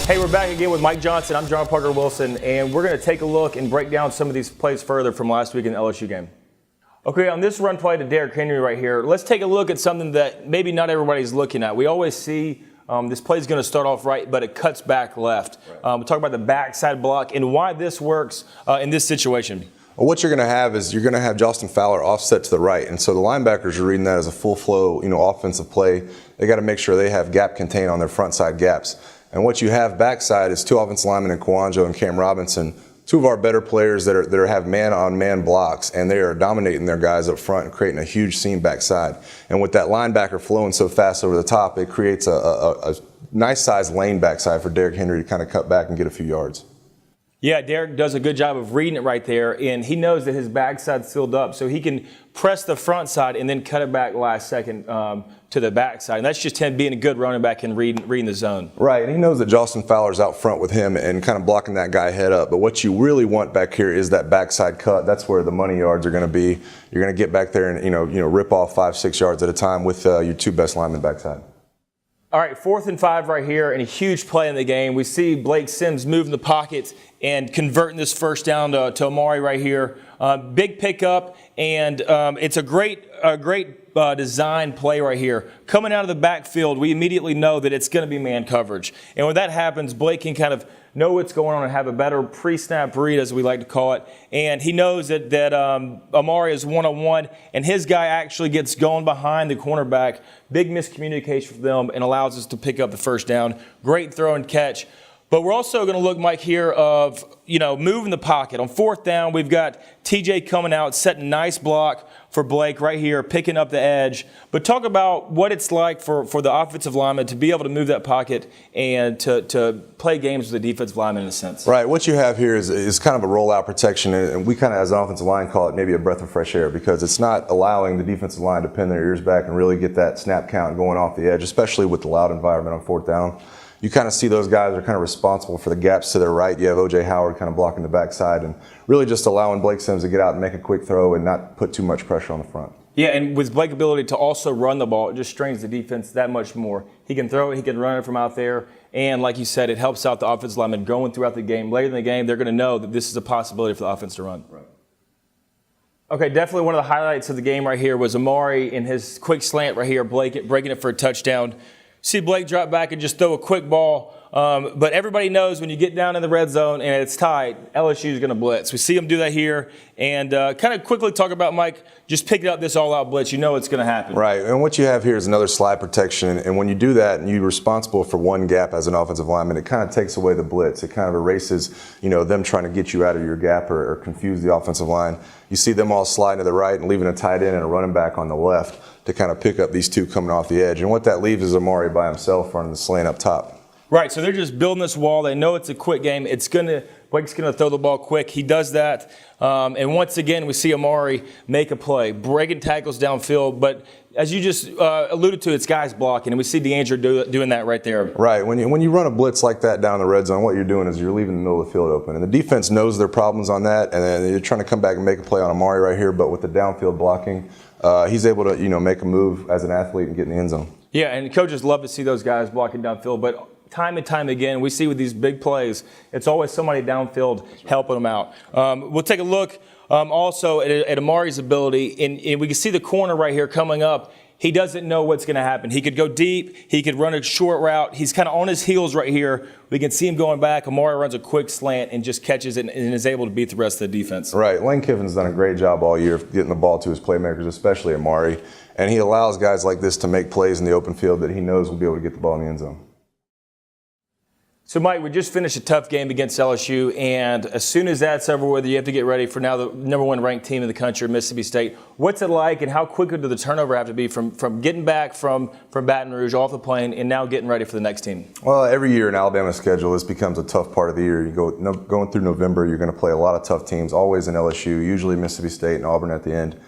Hey, we're back again with Mike Johnson. I'm John Parker Wilson, and we're going to take a look and break down some of these plays further from last week in the LSU game. Okay, on this run play to Derrick Henry right here, let's take a look at something that maybe not everybody's looking at. We always see this play is going to start off right, but it cuts back left. Right. We talk about the backside block and why this works in this situation. Well, what you're going to have is you're going to have Justin Fowler offset to the right, and so the linebackers are reading that as a full flow, offensive play. They got to make sure they have gap contain on their front side gaps. And what you have backside is two offensive linemen in Kwanjo and Cam Robinson, two of our better players that have man-on-man blocks, and they are dominating their guys up front and creating a huge seam backside. And with that linebacker flowing so fast over the top, it creates a nice-sized lane backside for Derrick Henry to kind of cut back and get a few yards. Yeah, Derrick does a good job of reading it right there, and he knows that his backside's filled up, so he can press the front side and then cut it back last second to the backside. And that's just him being a good running back and reading the zone. Right, and he knows that Justin Fowler's out front with him and kind of blocking that guy head up. But what you really want back here is that backside cut. That's where the money yards are going to be. You're going to get back there and rip off 5-6 yards at a time with your two best linemen backside. All right, 4th and 5 right here, and a huge play in the game. We see Blake Sims moving the pocket and converting this first down to Amari right here. Big pickup, and it's a great design play right here. Coming out of the backfield, we immediately know that it's going to be man coverage. And when that happens, Blake can kind of know what's going on and have a better pre-snap read, as we like to call it. And he knows that Amari is one-on-one, and his guy actually gets going behind the cornerback. Big miscommunication for them and allows us to pick up the first down. Great throw and catch. But we're also going to look, Mike, here of, moving the pocket. On 4th down, we've got TJ coming out, setting a nice block for Blake right here, picking up the edge. But talk about what it's like for the offensive lineman to be able to move that pocket and to play games with the defensive lineman in a sense. Right. What you have here is kind of a rollout protection, and we kind of, as an offensive line, call it maybe a breath of fresh air because it's not allowing the defensive line to pin their ears back and really get that snap count going off the edge, especially with the loud environment on 4th down. You kind of see those guys are kind of responsible for the gaps to their right. You have O.J. Howard kind of blocking the backside and really just allowing Blake Sims to get out and make a quick throw and not put too much pressure on the front. Yeah, and with Blake's ability to also run the ball, it just strains the defense that much more. He can throw it, he can run it from out there, and like you said, it helps out the offensive linemen going throughout the game. Later in the game, they're going to know that this is a possibility for the offense to run. Right. Okay, definitely one of the highlights of the game right here was Amari in his quick slant right here, breaking it for a touchdown. See Blake drop back and just throw a quick ball. But everybody knows when you get down in the red zone and it's tight, LSU is going to blitz. We see them do that here. And kind of quickly talk about, Mike, just picking up this all-out blitz. You know it's going to happen. Right. And what you have here is another slide protection. And when you do that and you're responsible for one gap as an offensive lineman, it kind of takes away the blitz. It kind of erases, them trying to get you out of your gap or confuse the offensive line. You see them all sliding to the right and leaving a tight end and a running back on the left to kind of pick up these two coming off the edge. And what that leaves is Amari by himself running the slant up top. Right, so they're just building this wall. They know it's a quick game. Blake's going to throw the ball quick. He does that. And once again, we see Amari make a play, breaking tackles downfield. But as you just alluded to, it's guys blocking, and we see DeAndre doing that right there. Right. When you run a blitz like that down the red zone, what you're doing is you're leaving the middle of the field open. And the defense knows their problems on that, and then you're trying to come back and make a play on Amari right here. But with the downfield blocking, he's able to make a move as an athlete and get in the end zone. Yeah, and coaches love to see those guys blocking downfield. But time and time again, we see with these big plays, it's always somebody downfield helping them out. We'll take a look also at Amari's ability, and we can see the corner right here coming up. He doesn't know what's going to happen. He could go deep. He could run a short route. He's kind of on his heels right here. We can see him going back. Amari runs a quick slant and just catches it and is able to beat the rest of the defense. Right. Lane Kiffin's done a great job all year of getting the ball to his playmakers, especially Amari. And he allows guys like this to make plays in the open field that he knows will be able to get the ball in the end zone. So, Mike, we just finished a tough game against LSU, and as soon as that's over with, you have to get ready for now the #1 ranked team in the country, Mississippi State. What's it like, and how quick do the turnover have to be from getting back from Baton Rouge off the plane and now getting ready for the next team? Well, every year in Alabama's schedule, this becomes a tough part of the year. Going through November, you're going to play a lot of tough teams, always in LSU, usually Mississippi State and Auburn at the end.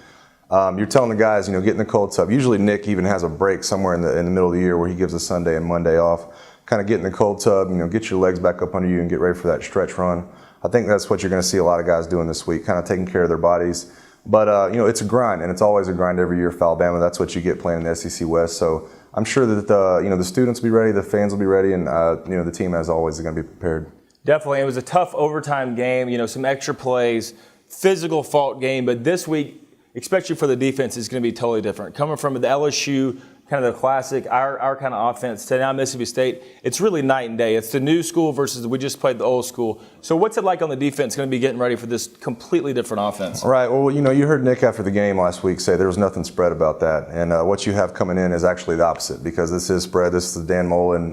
You're telling the guys, get in the cold tub. Usually Nick even has a break somewhere in the middle of the year where he gives a Sunday and Monday off. Kind of get in the cold tub, get your legs back up under you and get ready for that stretch run. I think that's what you're going to see a lot of guys doing this week, kind of taking care of their bodies. But, it's a grind, and it's always a grind every year for Alabama. That's what you get playing in the SEC West. So I'm sure that the students will be ready, the fans will be ready, and the team, as always, is going to be prepared. Definitely. It was a tough overtime game, some extra plays, physical fought game, but this week, especially for the defense, is going to be totally different. Coming from the LSU, kind of the classic, our kind of offense, to now Mississippi State, it's really night and day. It's the new school versus we just played the old school. So what's it like on the defense going to be getting ready for this completely different offense? Right. Well, you heard Nick after the game last week say there was nothing spread about that. And what you have coming in is actually the opposite, because this is spread. This is Dan Mullen,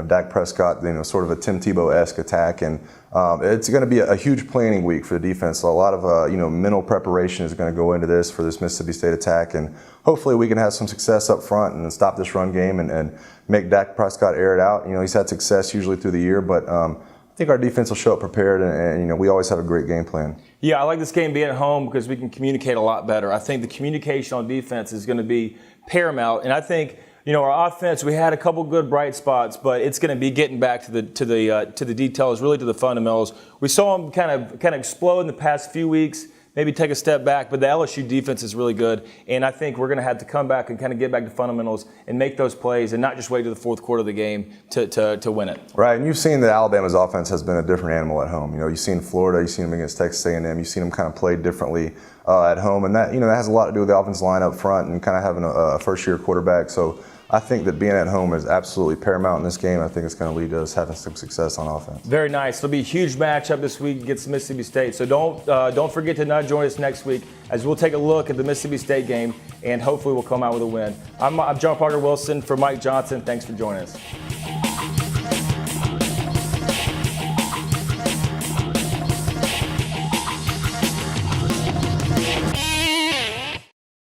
Dak Prescott, sort of a Tim Tebow-esque attack. And it's going to be a huge planning week for the defense. So a lot of mental preparation is going to go into this for this Mississippi State attack, and hopefully we can have some success up front and stop this run game and make Dak Prescott air it out. He's had success usually through the year, but I think our defense will show up prepared, and we always have a great game plan. Yeah, I like this game being at home because we can communicate a lot better. I think the communication on defense is going to be paramount, and I think our offense, we had a couple good bright spots, but it's going to be getting back to the details, really to the fundamentals. We saw them kind of explode in the past few weeks, maybe take a step back, but the LSU defense is really good, and I think we're going to have to come back and kind of get back to fundamentals and make those plays and not just wait to the fourth quarter of the game to win it. Right, and you've seen that Alabama's offense has been a different animal at home. You've seen Florida, you've seen them against Texas A&M, you've seen them kind of play differently at home, and that has a lot to do with the offensive line up front and kind of having a first-year quarterback. So I think that being at home is absolutely paramount in this game. I think it's going to lead to us having some success on offense. Very nice. It'll be a huge matchup this week against Mississippi State. So don't forget to not join us next week as we'll take a look at the Mississippi State game, and hopefully we'll come out with a win. I'm John Parker Wilson for Mike Johnson. Thanks for joining us.